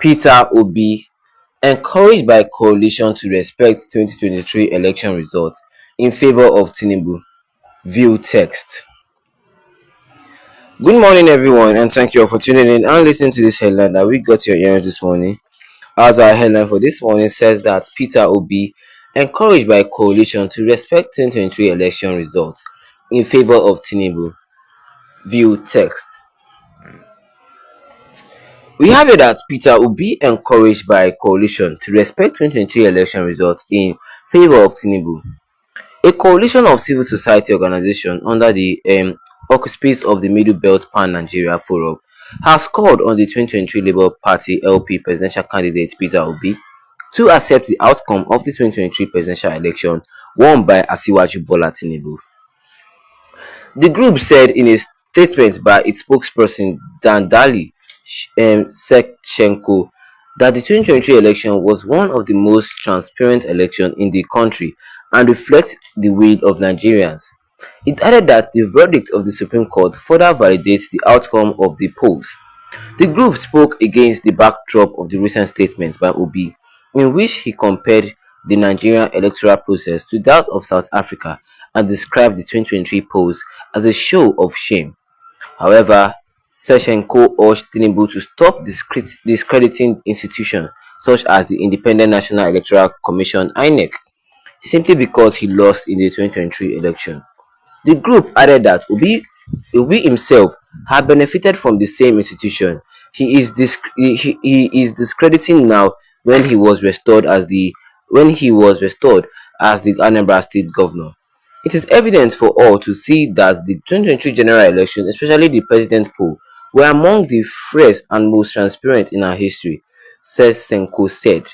Peter Obi, encouraged by coalition to respect 2023 election results in favor of Tinubu. View text. Good morning, everyone, and thank you all for tuning in and listening to this headline that we got your ears this morning. As our headline for this morning says that Peter Obi, encouraged by coalition to respect 2023 election results in favor of Tinubu. View text. We have it that Peter Obi, encouraged by coalition to respect 2023 election results in favor of Tinubu. A coalition of civil society organizations under the auspices of the Middle Belt Pan-Nigeria Forum has called on the 2023 Labour Party LP presidential candidate Peter Obi to accept the outcome of the 2023 presidential election won by Asiwaju Bola Tinubu. The group said in a statement by its spokesperson Dandali Sechenko that the 2023 election was one of the most transparent elections in the country and reflects the will of Nigerians. It added that the verdict of the Supreme Court further validates the outcome of the polls. The group spoke against the backdrop of the recent statements by Obi, in which he compared the Nigerian electoral process to that of South Africa and described the 2023 polls as a show of shame. However, Sechenko urged Tinubu to stop discrediting institutions such as the Independent National Electoral Commission (INEC) simply because he lost in the 2023 election. The group added that Obi himself had benefited from the same institution he is discrediting now when he was restored as the Anambra State Governor. It is evident for all to see that the 2023 general election, especially the president poll, were among the freest and most transparent in our history, Senko said.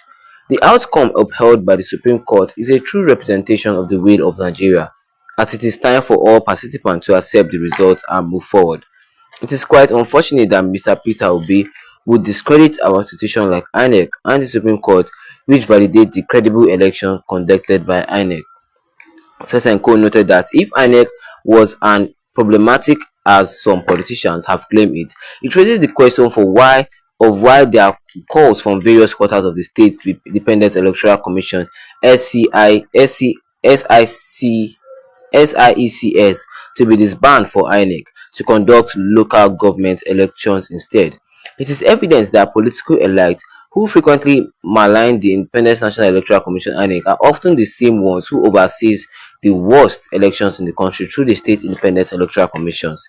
The outcome upheld by the Supreme Court is a true representation of the will of Nigeria, as it is time for all participants to accept the results and move forward. It is quite unfortunate that Mr. Peter Obi would discredit our institution like INEC and the Supreme Court, which validate the credible election conducted by INEC. Sesenko noted that if INEC was as problematic as some politicians have claimed it raises the question for why there are calls from various quarters of the state's Independent Electoral Commission SIECS to be disbanded for INEC to conduct local government elections instead. It is evident that political elites who frequently malign the Independent National Electoral Commission (INEC) are often the same ones who oversees the worst elections in the country through the state independent electoral commissions.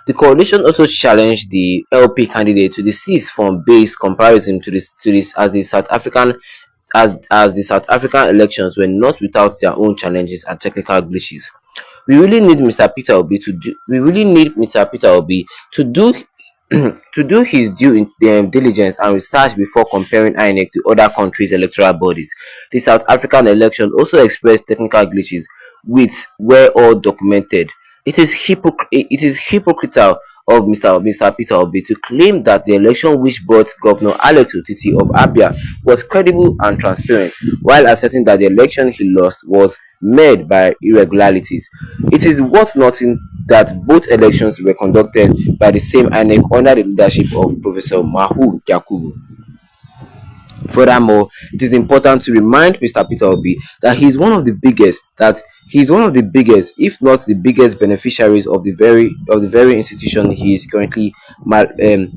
The coalition also challenged the LP candidate to desist from based comparison to this as the South African elections were not without their own challenges and technical glitches. We really need Mr. Peter Obi to do to do his due diligence and research before comparing INEC to other countries' electoral bodies. The South African election also expressed technical glitches, which were all documented. It is hypocritical of Mr. Peter Obi to claim that the election which brought Governor Alex Otiti of Abia was credible and transparent, while asserting that the election he lost was made by irregularities. It is worth noting that both elections were conducted by the same INEC under the leadership of Professor Mahu Yakubu. Furthermore, it is important to remind Mr. Peter Obi that he is one of the biggest, if not the biggest, beneficiaries of the very institution he is currently maligning.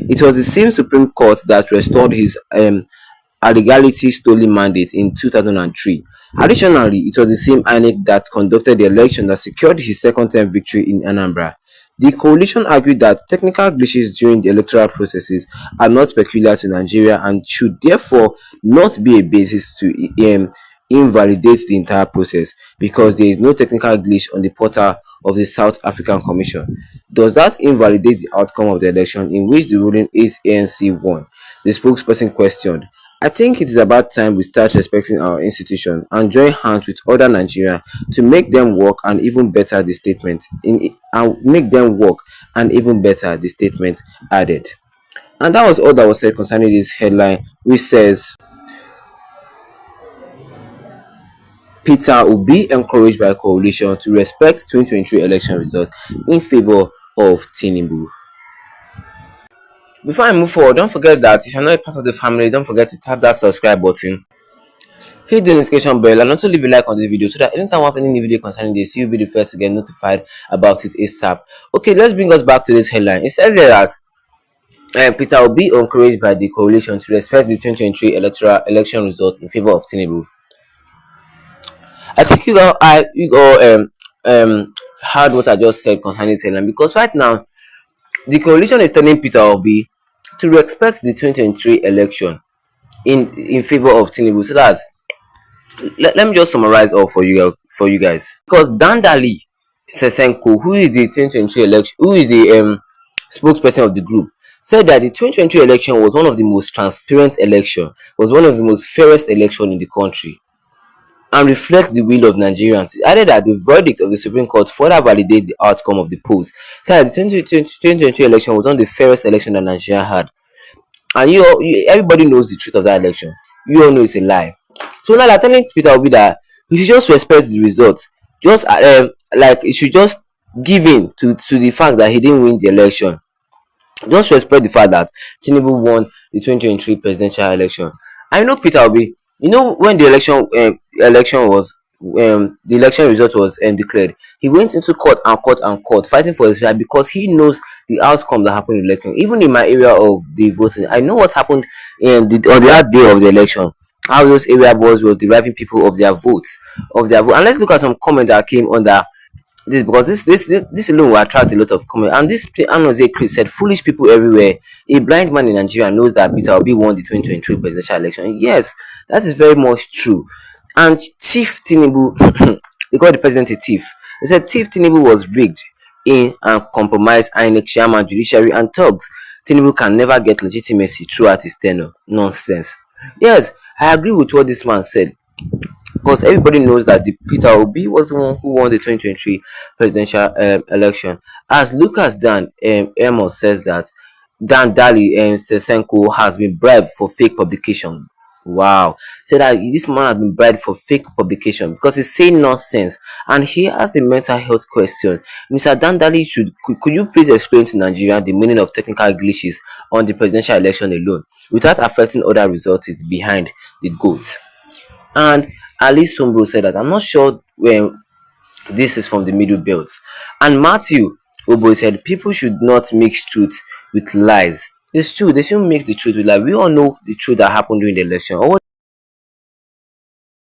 It was the same Supreme Court that restored his illegality stolen mandate in 2003. Additionally, it was the same INEC that conducted the election that secured his second-term victory in Anambra. The coalition argued that technical glitches during the electoral processes are not peculiar to Nigeria and should therefore not be a basis to invalidate the entire process because there is no technical glitch on the portal of the South African Commission. Does that invalidate the outcome of the election in which the ruling ANC won? The spokesperson questioned. I think it is about time we start respecting our institution and join hands with other Nigerians to make them work and even better, the statement added. And that was all that was said concerning this headline, which says Peter Obi, encouraged by coalition to respect 2023 election results in favor of Tinubu. Before I move forward, don't forget that if you're not a part of the family, don't forget to tap that subscribe button, hit the notification bell, and also leave a like on this video so that anytime I have any new video concerning this, you'll be the first to get notified about it ASAP. Okay, let's bring us back to this headline. It says here that Peter will be encouraged by the coalition to respect the 2023 electoral election result in favor of Tinubu. I think you all heard what I just said concerning this headline, because right now the coalition is telling Peter Obi to respect the 2023 election in favor of Tinubu. So that let me just summarize all for you guys. Because Dandali Sesenko, who is the 2023 election, who is the spokesperson of the group, said that the 2023 election was one of the most transparent election, was one of the most fairest election in the country, and reflects the will of Nigerians. He added that the verdict of the Supreme Court further validates the outcome of the polls. So that the 2023 election was one of the fairest election that Nigeria had. And everybody knows the truth of that election. You all know it's a lie. So now they're telling Peter Obi that he should just respect the result. Just like he should just give in to the fact that he didn't win the election. Just respect the fact that Tinubu won the 2023 presidential election. I know Peter Obi. You know, when the election was the election result was declared, he went into court and court and court fighting for his right, because he knows the outcome that happened in the election. Even in my area of the voting, I know what happened on the last day of the election. How those area boys were deriving people of their votes, And let's look at some comments that came under this, because this alone will attract a lot of comment. And this Anoze Chris said, "Foolish people everywhere. A blind man in Nigeria knows that Peter Obi won the 2023 presidential election." Yes, that is very much true. And Chief Tinubu, they called the president a thief. They said Chief Tinubu was rigged in and compromised INEC chairman, judiciary, and thugs. Tinubu can never get legitimacy throughout his tenure. Nonsense. Yes, I agree with what this man said, because everybody knows that the Peter Obi was the one who won the 2023 presidential election. As Lucas Dan Amos says that Dan Dali Sesenko has been bribed for fake publication. Wow, said that this man has been bribed for fake publication because he's saying nonsense, and he has a mental health question. Mr. Dandali, could you please explain to Nigeria the meaning of technical glitches on the presidential election alone without affecting other results behind the goat? And Alice Sombro said that I'm not sure when this is from the middle belt. And Matthew Obo said people should not mix truth with lies. It's true, they shouldn't mix the truth with lies. We all know the truth that happened during the election. Or what